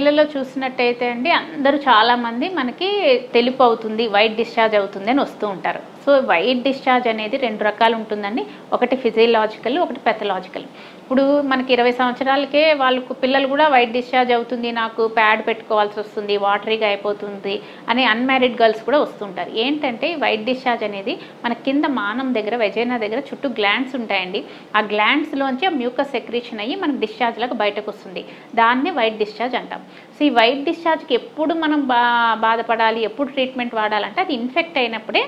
మహిళల్లో చూసినట్టయితే అండి అందరూ చాలామంది మనకి తెలుపు అవుతుంది, వైట్ డిశ్చార్జ్ అవుతుంది అని వస్తూ ఉంటారు. సో వైట్ డిశ్చార్జ్ అనేది 2 రకాలు ఉంటుందండి. ఒకటి ఫిజియలాజికల్, ఒకటి పెథలాజికల్. ఇప్పుడు మనకి 20 సంవత్సరాలకే వాళ్ళకు పిల్లలు కూడా వైట్ డిశ్చార్జ్ అవుతుంది, నాకు ప్యాడ్ పెట్టుకోవాల్సి వస్తుంది, వాటరీగా అయిపోతుంది అని అన్మ్యారీడ్ గర్ల్స్ కూడా వస్తుంటారు. ఏంటంటే వైట్ డిశ్చార్జ్ అనేది మన కింద మానం దగ్గర వెజైనా దగ్గర చుట్టూ గ్లాండ్స్ ఉంటాయండి. ఆ గ్లాండ్స్లోంచి ఆ మ్యూకస్ సెక్రీషన్ అయ్యి మనకు డిశ్చార్జ్ లాగా బయటకు వస్తుంది. దాన్ని వైట్ డిశ్చార్జ్ అంటాం. సో ఈ వైట్ డిశ్చార్జ్కి ఎప్పుడు మనం బాధపడాలి, ఎప్పుడు ట్రీట్మెంట్ వాడాలంటే అది ఇన్ఫెక్ట్ అయినప్పుడే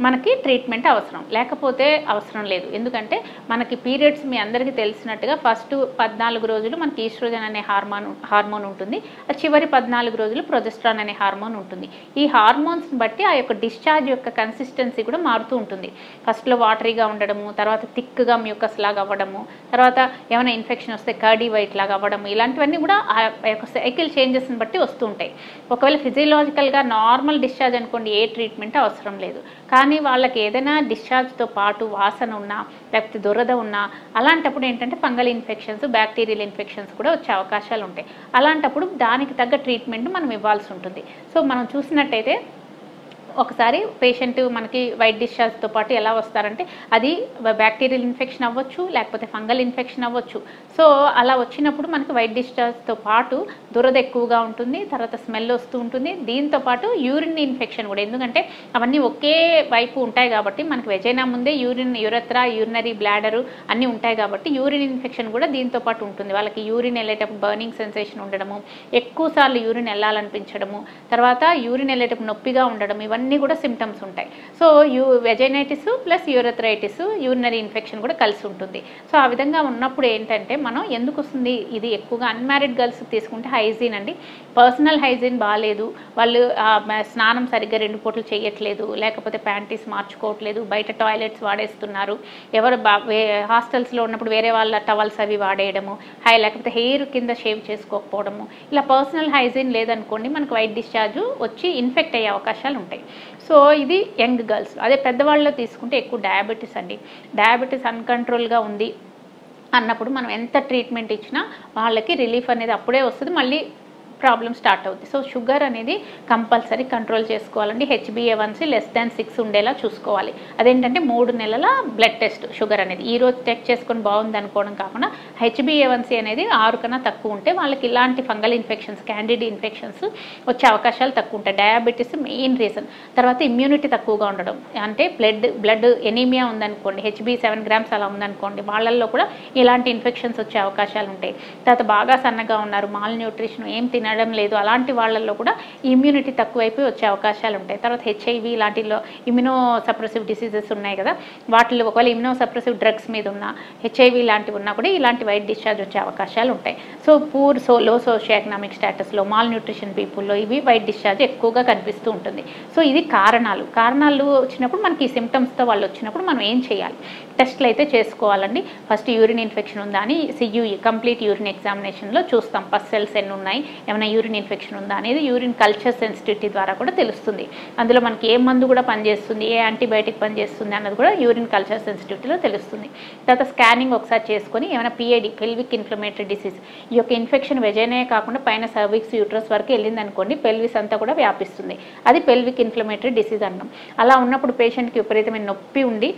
మనకి ట్రీట్మెంట్ అవసరం, లేకపోతే అవసరం లేదు. ఎందుకంటే మనకి పీరియడ్స్ మీ అందరికీ తెలిసినట్టుగా ఫస్ట్ 14 రోజులు మనకి ఈస్ట్రోజన్ అనే హార్మోన్ ఉంటుంది. చివరి 14 రోజులు ప్రొజెస్ట్రాన్ అనే హార్మోన్ ఉంటుంది. ఈ హార్మోన్స్ని బట్టి ఆ యొక్క డిశ్చార్జ్ యొక్క కన్సిస్టెన్సీ కూడా మారుతూ ఉంటుంది. ఫస్ట్లో వాటరీగా ఉండడము, తర్వాత థిక్గా మ్యూకస్ లాగా అవ్వడము, తర్వాత ఏమైనా ఇన్ఫెక్షన్ వస్తే కర్డీ వైట్ లాగా అవ్వడము, ఇలాంటివన్నీ కూడా ఆ యొక్క సైకిల్ చేంజెస్ని బట్టి వస్తూ ఉంటాయి. ఒకవేళ ఫిజియలాజికల్గా నార్మల్ డిశ్చార్జ్ అనుకోండి, ఏ ట్రీట్మెంట్ అవసరం లేదు. కానీ వాళ్ళకి ఏదైనా డిశ్చార్జ్తో పాటు వాసన ఉన్నా, లేకపోతే దురద ఉన్నా, అలాంటప్పుడు ఏంటంటే ఫంగల్ ఇన్ఫెక్షన్స్, బ్యాక్టీరియల్ ఇన్ఫెక్షన్స్ కూడా వచ్చే అవకాశాలు ఉంటాయి. అలాంటప్పుడు దానికి తగ్గ ట్రీట్మెంట్ మనం ఇవ్వాల్సి ఉంటుంది. సో మనం చూసినట్టయితే ఒకసారి పేషెంట్ మనకి వైట్ డిశ్చార్జ్తో పాటు ఎలా వస్తారంటే అది బ్యాక్టీరియల్ ఇన్ఫెక్షన్ అవ్వచ్చు, లేకపోతే ఫంగల్ ఇన్ఫెక్షన్ అవ్వచ్చు. సో అలా వచ్చినప్పుడు మనకి వైట్ డిశ్చార్జ్తో పాటు దురద ఎక్కువగా ఉంటుంది, తర్వాత స్మెల్ వస్తూ ఉంటుంది. దీంతోపాటు యూరిన్ ఇన్ఫెక్షన్ కూడా, ఎందుకంటే అవన్నీ ఒకే వైపు ఉంటాయి కాబట్టి మనకి వెజైనా ముందే యూరత్రా, యూరినరీ బ్లాడరు అన్నీ ఉంటాయి కాబట్టి యూరిన్ ఇన్ఫెక్షన్ కూడా దీంతో పాటు ఉంటుంది. వాళ్ళకి యూరిన్ వెళ్ళేటప్పుడు బర్నింగ్ సెన్సేషన్ ఉండడము, ఎక్కువసార్లు యూరిన్ వెళ్ళాలనిపించడము, తర్వాత యూరిన్ వెళ్ళేటప్పుడు నొప్పిగా ఉండడం, ఇవన్నీ కూడా సిమ్టమ్స్ ఉంటాయి. So vaginitis plus యూరథ్రైటిస్, urinary infection కూడా కలిసి ఉంటుంది. సో ఆ విధంగా ఉన్నప్పుడు ఏంటంటే మనం ఎందుకు వస్తుంది, ఇది ఎక్కువగా అన్మ్యారీడ్ గర్ల్స్ తీసుకుంటే హైజీన్ అండి. పర్సనల్ హైజీన్ బాగాలేదు, వాళ్ళు స్నానం సరిగ్గా 2 పూటలు చేయట్లేదు, లేకపోతే ప్యాంటీస్ మార్చుకోవట్లేదు, బయట టాయిలెట్స్ వాడేస్తున్నారు, ఎవరు హాస్టల్స్లో ఉన్నప్పుడు వేరే వాళ్ళ టవల్స్ అవి వాడేయడము, లేకపోతే హెయిర్ కింద షేవ్ చేసుకోకపోవడము, ఇలా పర్సనల్ హైజీన్ లేదనుకోండి మనకు వైట్ డిశ్చార్జ్ వచ్చి ఇన్ఫెక్ట్ అయ్యే అవకాశాలు ఉంటాయి. సో ఇది యంగ్ గర్ల్స్. అదే పెద్దవాళ్ళలో తీసుకుంటే ఎక్కువ డయాబెటీస్ అండి. డయాబెటీస్ అన్కంట్రోల్గా ఉంది అన్నప్పుడు మనం ఎంత ట్రీట్మెంట్ ఇచ్చినా వాళ్ళకి రిలీఫ్ అనేది అప్పుడే వస్తుంది, మళ్ళీ ప్రాబ్లం స్టార్ట్ అవుతుంది. సో షుగర్ అనేది కంపల్సరీ కంట్రోల్ చేసుకోవాలండి. HbA1c <6 ఉండేలా చూసుకోవాలి. అదేంటంటే 3 నెలల బ్లడ్ టెస్ట్ షుగర్ అనేది. ఈరోజు చెక్ చేసుకొని బాగుంది అనుకోవడం కాకుండా HbA1c అనేది 6 కన్నా తక్కువ ఉంటే వాళ్ళకి ఇలాంటి ఫంగల్ ఇన్ఫెక్షన్స్, క్యాండిడ్ ఇన్ఫెక్షన్స్ వచ్చే అవకాశాలు తక్కువ ఉంటాయి. Diabetes main reason. తర్వాత ఇమ్యూనిటీ తక్కువగా ఉండడం, అంటే బ్లడ్ ఎనీమియా ఉందనుకోండి, HB 7 grams అలా ఉందనుకోండి, వాళ్ళల్లో కూడా ఇలాంటి ఇన్ఫెక్షన్స్ వచ్చే అవకాశాలు ఉంటాయి. తర్వాత బాగా సన్నగా ఉన్నారు, మాల్ న్యూట్రిషన్ ఏం తినడం లేదు, అలాంటి వాళ్ళల్లో కూడా ఇమ్యూనిటీ తక్కువైపోయి వచ్చే అవకాశాలు ఉంటాయి. తర్వాత HIV ఇలాంటిలో ఇమ్యూనో సప్రెసివ్ డిసీజెస్ ఉన్నాయి కదా, వాటిలో ఒకవేళ ఇమ్యూనో సప్రెసివ్ డ్రగ్స్ మీద ఉన్న HIV ఇలాంటివి ఉన్నా కూడా ఇలాంటి వైట్ డిశ్చార్జ్ వచ్చే అవకాశాలు ఉంటాయి. సో లో సోషియో ఎకనామిక్ స్టేటస్లో, మాల్ న్యూట్రిషన్ పీపుల్లో ఇవి వైట్ డిశ్చార్జ్ ఎక్కువగా కనిపిస్తూ ఉంటుంది. సో ఇది కారణాలు వచ్చినప్పుడు మనకి ఈ సిమ్టమ్స్తో వాళ్ళు వచ్చినప్పుడు మనం ఏం చేయాలి, టెస్ట్లు అయితే చేసుకోవాలండి. ఫస్ట్ యూరిన్ ఇన్ఫెక్షన్ ఉందా అని CUE కంప్లీట్ యూరిన్ ఎగ్జామినేషన్లో చూస్తాం. పస్ సెల్స్ ఎన్ని ఉన్నాయి, ఏమైనా యూరిన్ ఇన్ఫెక్షన్ ఉందా అనేది యూరిన్ కల్చర్ సెన్సిటివిటీ ద్వారా కూడా తెలుస్తుంది. అందులో మనకి ఏ మందు కూడా పనిచేస్తుంది, ఏ యాంటీబయాటిక్ పనిచేస్తుంది అన్నది కూడా యూరిన్ కల్చర్ సెన్సిటివిటీలో తెలుస్తుంది. తర్వాత స్కానింగ్ ఒకసారి చేసుకొని ఏమైనా PID, పెల్విక్ ఇన్ఫ్లమేటరీ డిసీజ్, ఈ యొక్క ఇన్ఫెక్షన్ వెజైనే కాకుండా పైన సర్విక్స్, యూట్రస్ వరకు వెళ్ళింది అనుకోండి, పెల్విస్ అంతా కూడా వ్యాపిస్తుంది. అది పెల్విక్ ఇన్ఫ్లమేటరీ డిసీజ్ అంటాం. అలా ఉన్నప్పుడు పేషెంట్కి విపరీతమైన నొప్పి ఉండి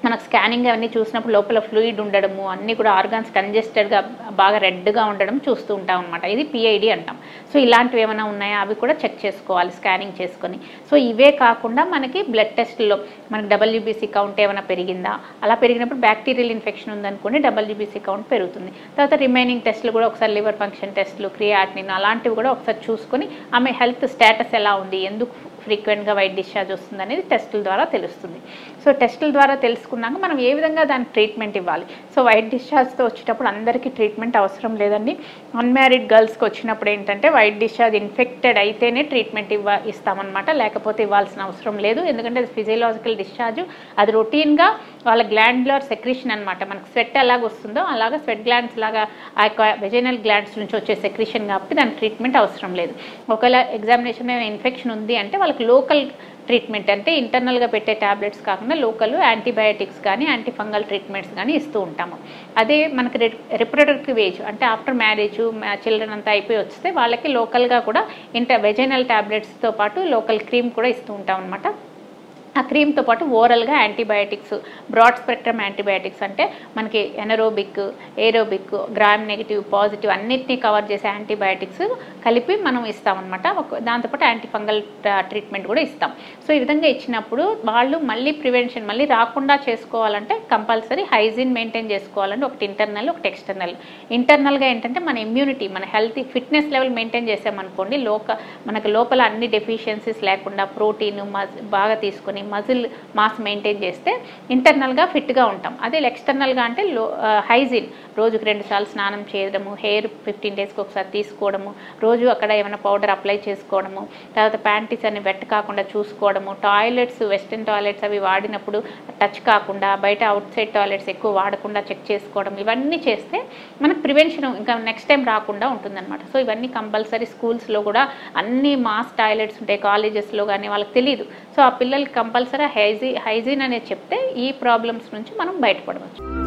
మనకు స్కానింగ్ అవన్నీ చూసినప్పుడు లోపల ఫ్లూయిడ్ ఉండడము, అన్నీ కూడా ఆర్గాన్స్ కంజెస్టెడ్గా బాగా రెడ్గా ఉండడం చూస్తూ ఉంటాం అనమాట. ఇది PID అంటాం. సో ఇలాంటివి ఏమైనా ఉన్నాయా అవి కూడా చెక్ చేసుకోవాలి స్కానింగ్ చేసుకొని. సో ఇవే కాకుండా మనకి బ్లడ్ టెస్ట్లో మనకి WBC కౌంట్ ఏమైనా పెరిగిందా, అలా పెరిగినప్పుడు బ్యాక్టీరియల్ ఇన్ఫెక్షన్ ఉందనుకోండి WBC కౌంట్ పెరుగుతుంది. తర్వాత రిమైనింగ్ టెస్ట్లు కూడా ఒకసారి లివర్ ఫంక్షన్ టెస్ట్లు, క్రియాటినిన్ అలాంటివి కూడా ఒకసారి చూసుకొని ఆమె హెల్త్ స్టేటస్ ఎలా ఉంది, ఎందుకు ఫ్రీక్వెంట్గా వైట్ డిశ్చార్జ్ వస్తుంది అనేది టెస్టుల ద్వారా తెలుస్తుంది. సో టెస్టుల ద్వారా తెలుసుకున్నాక మనం ఏ విధంగా దానికి ట్రీట్మెంట్ ఇవ్వాలి. సో వైట్ డిశ్చార్జ్తో వచ్చేటప్పుడు అందరికీ ట్రీట్మెంట్ అవసరం లేదండి. అన్మ్యారీడ్ గర్ల్స్కి వచ్చినప్పుడు ఏంటంటే వైట్ డిశ్చార్జ్ ఇన్ఫెక్టెడ్ అయితేనే ట్రీట్మెంట్ ఇస్తామన్నమాట, లేకపోతే ఇవ్వాల్సిన అవసరం లేదు. ఎందుకంటే అది ఫిజియలాజికల్ డిశ్చార్జ్, అది రొటీన్గా వాళ్ళ గ్లాండ్యులర్ సెక్రీషన్ అనమాట. మనకు స్వెట్ ఎలాగ వస్తుందో అలాగా స్వెట్ గ్లాండ్స్ లాగా ఆ యొక్క వెజైనల్ గ్లాండ్స్ నుంచి వచ్చే సెక్రీషన్ కాబట్టి దానికి ట్రీట్మెంట్ అవసరం లేదు. ఒకవేళ ఎగ్జామినేషన్ ఇన్ఫెక్షన్ ఉంది అంటే వాళ్ళకి లోకల్ ట్రీట్మెంట్ అంటే ఇంటర్నల్గా పెట్టే ట్యాబ్లెట్స్ కాకుండా లోకల్ యాంటీబయాటిక్స్ కానీ యాంటీఫంగల్ ట్రీట్మెంట్స్ కానీ ఇస్తూ ఉంటాము. అదే మనకి రిప్రొడక్టివ్ ఏజ్ అంటే ఆఫ్టర్ మ్యారేజ్ చిల్డ్రన్ అంతా అయిపోయి వస్తే వాళ్ళకి లోకల్గా కూడా వెజైనల్ ట్యాబ్లెట్స్తో పాటు లోకల్ క్రీమ్ కూడా ఇస్తూ ఉంటాం అనమాట. ఆ క్రీమ్తో పాటు ఓరల్గా యాంటీబయాటిక్స్, బ్రాడ్ స్పెక్ట్రమ్ యాంటీబయాటిక్స్ అంటే మనకి anaerobic, aerobic, gram negative, positive అన్నిటినీ కవర్ చేసే యాంటీబయాటిక్స్ కలిపి మనం ఇస్తామన్నమాట. దాంతోపాటు యాంటీఫంగల్ ట్రీట్మెంట్ కూడా ఇస్తాం. సో ఈ విధంగా ఇచ్చినప్పుడు వాళ్ళు మళ్ళీ ప్రివెన్షన్ మళ్ళీ రాకుండా చేసుకోవాలంటే కంపల్సరీ హైజీన్ మెయింటైన్ చేసుకోవాలంటే ఒకటి ఇంటర్నల్, ఒకటి ఎక్స్టర్నల్. ఇంటర్నల్గా ఏంటంటే మన ఇమ్యూనిటీ, మన హెల్తీ ఫిట్నెస్ లెవెల్ మెయింటైన్ చేసామనుకోండి, మనకు లోపల అన్ని డెఫిషియన్సీస్ లేకుండా ప్రోటీన్ బాగా తీసుకొని మజిల్ మాస్ మెయింటైన్ చేస్తే ఇంటర్నల్గా ఫిట్గా ఉంటాం. అదే ఎక్స్టర్నల్గా అంటే హైజీన్, రోజుకు 2 సార్లు స్నానం చేయడము, హెయిర్ 15 డేస్కి ఒకసారి తీసుకోవడము, రోజు అక్కడ ఏమైనా పౌడర్ అప్లై చేసుకోవడము, తర్వాత ప్యాంటీస్ అన్ని వెట్ కాకుండా చూసుకోవడము, టాయిలెట్స్ వెస్ట్రన్ టాయిలెట్స్ అవి వాడినప్పుడు టచ్ కాకుండా బయట అవుట్ సైడ్ టాయిలెట్స్ ఎక్కువ వాడకుండా చెక్ చేసుకోవడం, ఇవన్నీ చేస్తే మనకు ప్రివెన్షన్ ఇంకా నెక్స్ట్ టైం రాకుండా ఉంటుందన్నమాట. సో ఇవన్నీ కంపల్సరీ స్కూల్స్లో కూడా అన్ని మాస్ టాయిలెట్స్ ఉంటాయి, కాలేజెస్లో కానీ వాళ్ళకి తెలియదు. సో ఆ పిల్లలకి కంపల్సరీ హైజీన్ అనేది చెప్తే ఈ ప్రాబ్లమ్స్ నుంచి మనం బయటపడవచ్చు.